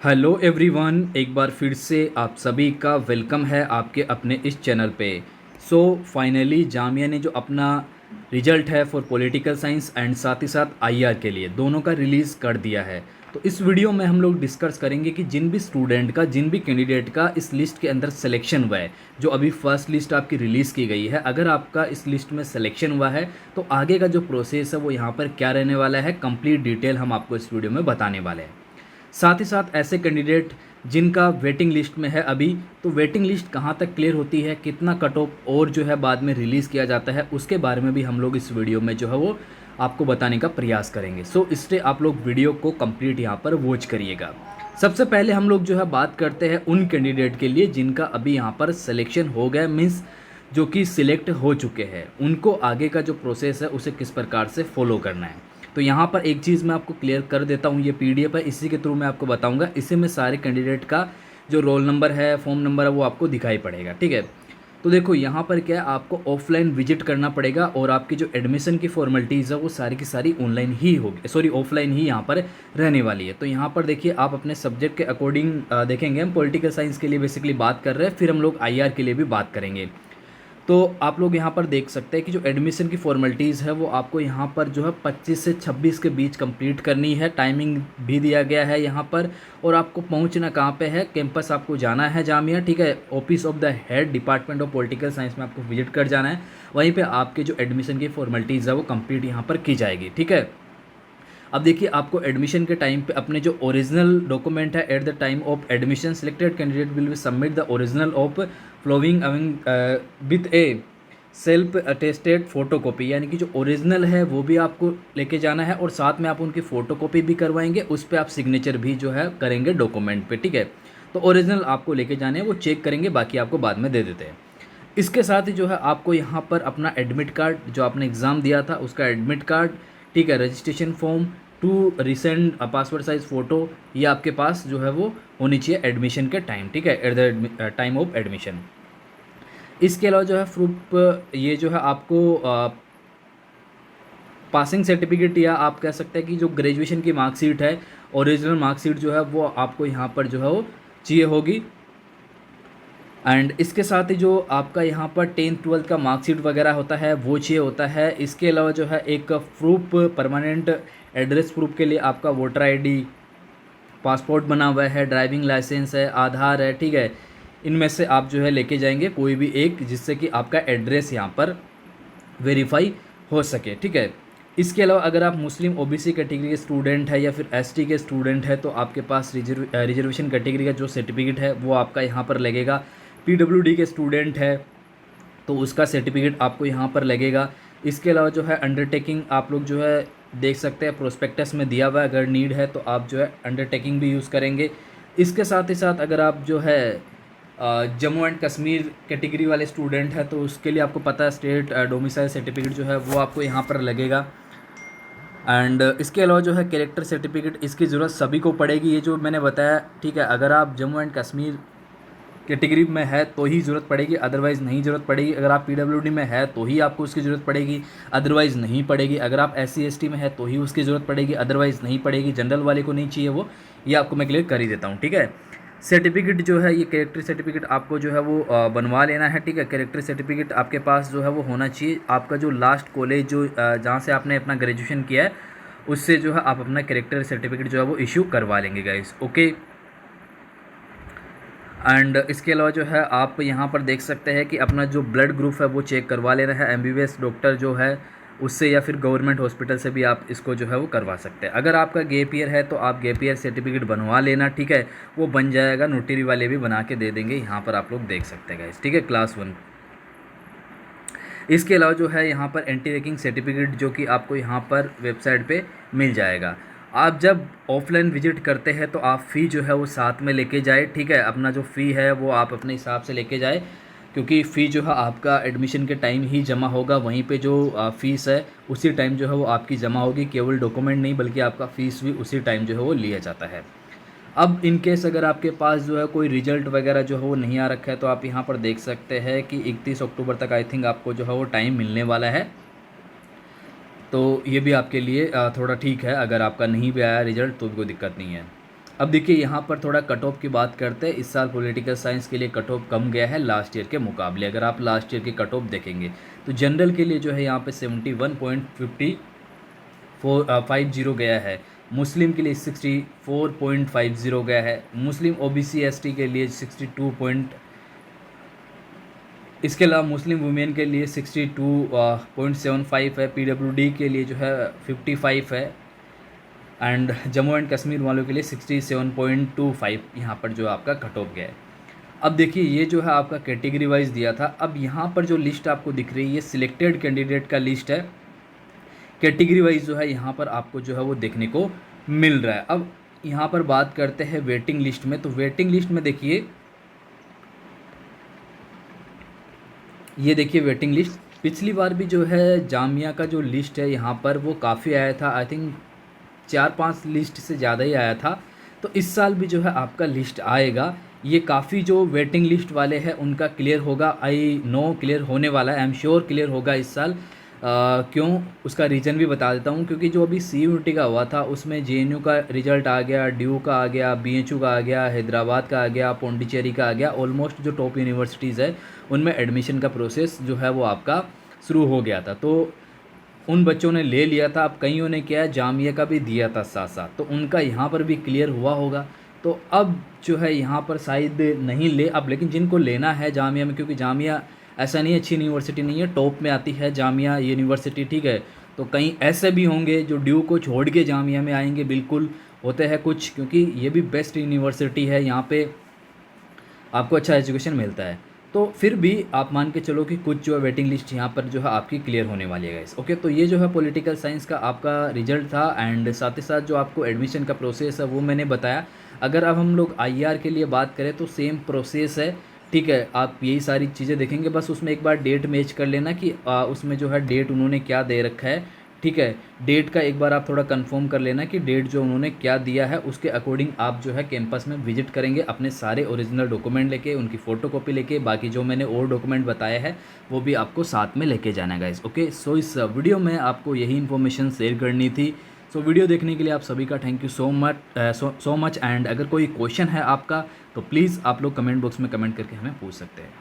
Hello everyone, एक बार फिर से आप सभी का वेलकम है आपके अपने इस चैनल पे। फाइनली जामिया ने जो अपना रिजल्ट है फॉर पॉलिटिकल साइंस एंड साथ ही साथ आईआर के लिए दोनों का रिलीज़ कर दिया है। तो इस वीडियो में हम लोग डिस्कस करेंगे कि जिन भी स्टूडेंट का जिन भी कैंडिडेट का इस लिस्ट के अंदर सिलेक्शन हुआ है, जो अभी फर्स्ट लिस्ट आपकी रिलीज़ की गई है, अगर आपका इस लिस्ट में सिलेक्शन हुआ है तो आगे का जो प्रोसेस है वो यहाँ पर क्या रहने वाला है, कंप्लीट डिटेल हम आपको इस वीडियो में बताने वाले हैं। साथ ही साथ ऐसे कैंडिडेट जिनका वेटिंग लिस्ट में है अभी, तो वेटिंग लिस्ट कहाँ तक क्लियर होती है, कितना कट ऑफ और जो है बाद में रिलीज़ किया जाता है, उसके बारे में भी हम लोग इस वीडियो में जो है वो आपको बताने का प्रयास करेंगे। इसलिए आप लोग वीडियो को कंप्लीट यहाँ पर वॉच करिएगा। सबसे पहले हम लोग जो है बात करते हैं उन कैंडिडेट के लिए जिनका अभी यहाँ पर सिलेक्शन हो गया, मीन्स जो कि सिलेक्ट हो चुके हैं, उनको आगे का जो प्रोसेस है उसे किस प्रकार से फॉलो करना है। तो यहाँ पर एक चीज़ मैं आपको क्लियर कर देता हूँ, ये पीडीएफ है, इसी के थ्रू मैं आपको बताऊँगा। इसी में सारे कैंडिडेट का जो रोल नंबर है, फॉर्म नंबर है, वो आपको दिखाई पड़ेगा। ठीक है, तो देखो यहाँ पर क्या है, आपको ऑफलाइन विजिट करना पड़ेगा और आपकी जो एडमिशन की फॉर्मेलिटीज़ है वो सारी की सारी ऑनलाइन ही होगी, सॉरी ऑफलाइन ही यहाँ पर रहने वाली है। तो यहाँ पर देखिए, आप अपने सब्जेक्ट के अकॉर्डिंग देखेंगे। हम पॉलिटिकल साइंस के लिए बेसिकली बात कर रहे हैं, फिर हम लोग आईआर के लिए भी बात करेंगे। तो आप लोग यहाँ पर देख सकते हैं कि जो एडमिशन की फॉर्मेलिटीज़ है वो आपको यहाँ पर जो है 25 से 26 के बीच कंप्लीट करनी है। टाइमिंग भी दिया गया है यहाँ पर। और आपको पहुँचना कहाँ पे है, कैंपस आपको जाना है जामिया, ठीक है, office of the head department of political science में आपको विजिट कर जाना है। वहीं पर आपके जो एडमिशन की फॉर्मेलिटीज़ है वो कंप्लीट यहाँ पर की जाएगी। ठीक है, अब देखिए, आपको एडमिशन के टाइम पे अपने जो ओरिजिनल डॉक्यूमेंट है, at the time of admission selected candidate will be submit the original of following with a self attested photocopy, यानी कि जो ओरिजिनल है वो भी आपको लेके जाना है और साथ में आप उनकी फ़ोटोकॉपी भी करवाएंगे, उस पर आप सिग्नेचर भी जो है करेंगे डॉक्यूमेंट पे। ठीक है, तो ओरिजिनल आपको लेके जाने हैं, वो चेक करेंगे, बाकी आपको बाद में दे देते हैं। इसके साथ ही जो है आपको यहाँ पर अपना एडमिट कार्ड, जो आपने एग्ज़ाम दिया था उसका एडमिट कार्ड, ठीक है, registration form, two recent passport size photo, ये आपके पास जो है वो होनी चाहिए एडमिशन के टाइम। ठीक है, at the time of admission. इसके अलावा जो है प्रूफ, ये जो है आपको पासिंग सर्टिफिकेट, या आप कह सकते हैं कि जो ग्रेजुएशन की मार्कशीट है, ओरिजिनल मार्कशीट जो है वो आपको यहाँ पर जो है वो चाहिए होगी। एंड इसके साथ ही जो आपका यहाँ पर 10th-12th का मार्कशीट वगैरह होता है वो चाहिए होता है। इसके अलावा जो है एक प्रूफ, परमानेंट एड्रेस प्रूफ के लिए आपका वोटर आईडी, पासपोर्ट बना हुआ है, ड्राइविंग लाइसेंस है, आधार है। ठीक है, इनमें से आप जो है लेके जाएंगे कोई भी एक, जिससे कि आपका एड्रेस यहाँ पर वेरीफाई हो सके। ठीक है, इसके अलावा अगर आप मुस्लिम ओबीसी कैटेगरी के स्टूडेंट है या फिर एसटी के स्टूडेंट है, तो आपके पास रिजर्वेशन कैटेगरी का जो सर्टिफिकेट है वो आपका यहाँ पर लगेगा। पीडब्ल्यूडी के स्टूडेंट है तो उसका सर्टिफिकेट आपको यहाँ पर लगेगा। इसके अलावा जो है अंडरटेकिंग, आप लोग जो है देख सकते हैं प्रोस्पेक्टस में दिया हुआ है, अगर नीड है तो आप जो है अंडरटेकिंग भी यूज़ करेंगे। इसके साथ ही साथ अगर आप जो है जम्मू एंड कश्मीर कैटेगरी वाले स्टूडेंट है तो उसके लिए आपको पता है स्टेट डोमिसाइल सर्टिफिकेट जो है वो आपको यहाँ पर लगेगा। एंड इसके अलावा जो है कैरेक्टर सर्टिफिकेट, इसकी ज़रूरत सभी को पड़ेगी, ये जो मैंने बताया। ठीक है, अगर आप जम्मू एंड कश्मीर कैटेगरी में है तो ही ज़रूरत पड़ेगी, अदरवाइज़ नहीं ज़रूरत पड़ेगी। अगर आप पीडब्ल्यूडी में है तो ही आपको उसकी ज़रूरत पड़ेगी, अदरवाइज़ नहीं पड़ेगी। अगर आप एससी एसटी में है तो ही उसकी ज़रूरत पड़ेगी, अदरवाइज़ नहीं पड़ेगी। जनरल वाले को नहीं चाहिए वो, ये आपको मैं क्लियर कर ही देता हूँ। ठीक है, सर्टिफिकेट जो है, ये कैरेक्टर सर्टिफिकेट आपको जो है वो बनवा लेना है। ठीक है, कैरेक्टर सर्टिफिकेट आपके पास जो है वो होना चाहिए। आपका जो लास्ट कॉलेज जो जहाँ से आपने अपना ग्रेजुएशन किया है उससे जो है आप अपना कैरेक्टर सर्टिफिकेट जो है वो इशू करवा लेंगे गाइस। ओके, एंड इसके अलावा जो है आप यहाँ पर देख सकते हैं कि अपना जो ब्लड ग्रुप है वो चेक करवा लेना है। एमबीबीएस डॉक्टर जो है उससे या फिर गवर्नमेंट हॉस्पिटल से भी आप इसको जो है वो करवा सकते हैं। अगर आपका गैप ईयर है तो आप गैप ईयर सर्टिफिकेट बनवा लेना। ठीक है, वो बन जाएगा, नोटरी वाले भी बना के दे देंगे, यहाँ पर आप लोग देख सकते हैं गाइस। ठीक है, क्लास 1। इसके अलावा जो है यहाँ पर एंटी रैगिंग सर्टिफिकेट जो कि आपको यहाँ पर वेबसाइट पे मिल जाएगा। आप जब ऑफलाइन विजिट करते हैं तो आप फ़ी जो है वो साथ में लेके जाए। ठीक है, अपना जो फ़ी है वो आप अपने हिसाब से लेके जाए, क्योंकि फ़ी जो है आपका एडमिशन के टाइम ही जमा होगा। वहीं पे जो फ़ीस है उसी टाइम जो है वो आपकी जमा होगी, केवल डॉक्यूमेंट नहीं बल्कि आपका फ़ीस भी उसी टाइम जो है वो लिया जाता है। अब इन केस अगर आपके पास जो है कोई रिजल्ट वगैरह जो है वो नहीं आ रखा है तो आप यहाँ पर देख सकते हैं कि 31 अक्टूबर तक आई थिंक आपको जो है वो टाइम मिलने वाला है। तो ये भी आपके लिए थोड़ा ठीक है, अगर आपका नहीं भी आया रिजल्ट तो भी कोई दिक्कत नहीं है। अब देखिए यहाँ पर थोड़ा कट ऑफ की बात करते हैं। इस साल पॉलिटिकल साइंस के लिए कट ऑफ कम गया है लास्ट ईयर के मुकाबले। अगर आप लास्ट ईयर के कट ऑफ देखेंगे तो जनरल के लिए जो है यहाँ पे 71.50 गया है। मुस्लिम के लिए 64.50 गया है। मुस्लिम ओबीसी एसटी के लिए 62 इसके अलावा मुस्लिम वुमेन के लिए 62.75 है। पीडब्ल्यूडी के लिए जो है 55 है। एंड जम्मू एंड कश्मीर वालों के लिए 67.25 यहाँ पर जो आपका कट ऑफ गया है। अब देखिए ये जो है आपका कैटेगरी वाइज दिया था। अब यहाँ पर जो लिस्ट आपको दिख रही है ये सिलेक्टेड कैंडिडेट का लिस्ट है। कैटेगरी वाइज जो है यहाँ पर आपको जो है वो देखने को मिल रहा है। अब यहाँ पर बात करते हैं वेटिंग लिस्ट में। तो वेटिंग लिस्ट में देखिए, ये देखिए वेटिंग लिस्ट। पिछली बार भी जो है जामिया का जो लिस्ट है यहाँ पर वो काफ़ी आया था। आई थिंक 4-5 लिस्ट से ज़्यादा ही आया था। तो इस साल भी जो है आपका लिस्ट आएगा। ये काफ़ी जो वेटिंग लिस्ट वाले हैं उनका क्लियर होगा। आई नो क्लियर होने वाला है, आई एम श्योर क्लियर होगा इस साल। क्यों, उसका रीज़न भी बता देता हूँ। क्योंकि जो अभी CUET का हुआ था उसमें JNU का रिजल्ट आ गया, ड्यू का आ गया, BHU का आ गया, हैदराबाद का आ गया, पौंडीचेरी का आ गया। ऑलमोस्ट जो टॉप यूनिवर्सिटीज़ है उनमें एडमिशन का प्रोसेस जो है वो आपका शुरू हो गया था। तो उन बच्चों ने ले लिया था। अब कईयों ने क्या है जामिया का भी दिया था साथ साथ, तो उनका यहाँ पर भी क्लियर हुआ होगा। तो अब जो है यहाँ पर शायद नहीं ले अब, लेकिन जिनको लेना है जामिया में, क्योंकि जामिया ऐसा नहीं है अच्छी यूनिवर्सिटी नहीं है, टॉप में आती है जामिया यूनिवर्सिटी, ठीक है। तो कहीं ऐसे भी होंगे जो ड्यू को छोड़ के जामिया में आएंगे, बिल्कुल होते हैं कुछ, क्योंकि ये भी बेस्ट यूनिवर्सिटी है, यहाँ पे आपको अच्छा एजुकेशन मिलता है। तो फिर भी आप मान के चलो कि कुछ जो है वेटिंग लिस्ट यहाँ पर जो है आपकी क्लियर होने वाली है गाइस। ओके, तो ये जो है पॉलिटिकल साइंस का आपका रिजल्ट था। एंड साथ ही साथ जो आपको एडमिशन का प्रोसेस है वो मैंने बताया। अगर अब हम लोग IR के लिए बात करें तो सेम प्रोसेस है, ठीक है। आप यही सारी चीज़ें देखेंगे, बस उसमें एक बार डेट मैच कर लेना कि उसमें जो है डेट उन्होंने क्या दे रखा है, ठीक है। डेट का एक बार आप थोड़ा कंफर्म कर लेना कि डेट जो उन्होंने क्या दिया है उसके अकॉर्डिंग आप जो है कैंपस में विजिट करेंगे अपने सारे ओरिजिनल डॉक्यूमेंट लेके, उनकी फ़ोटोकॉपी लेके। बाकी जो मैंने और डॉक्यूमेंट बताए हैं वो भी आपको साथ में लेके जाना है गाइस। ओके, सो इस वीडियो में आपको यही इन्फॉर्मेशन शेयर करनी थी। सो वीडियो देखने के लिए आप सभी का thank you so much. And अगर कोई क्वेश्चन है आपका तो प्लीज़ आप लोग कमेंट बॉक्स में कमेंट करके हमें पूछ सकते हैं।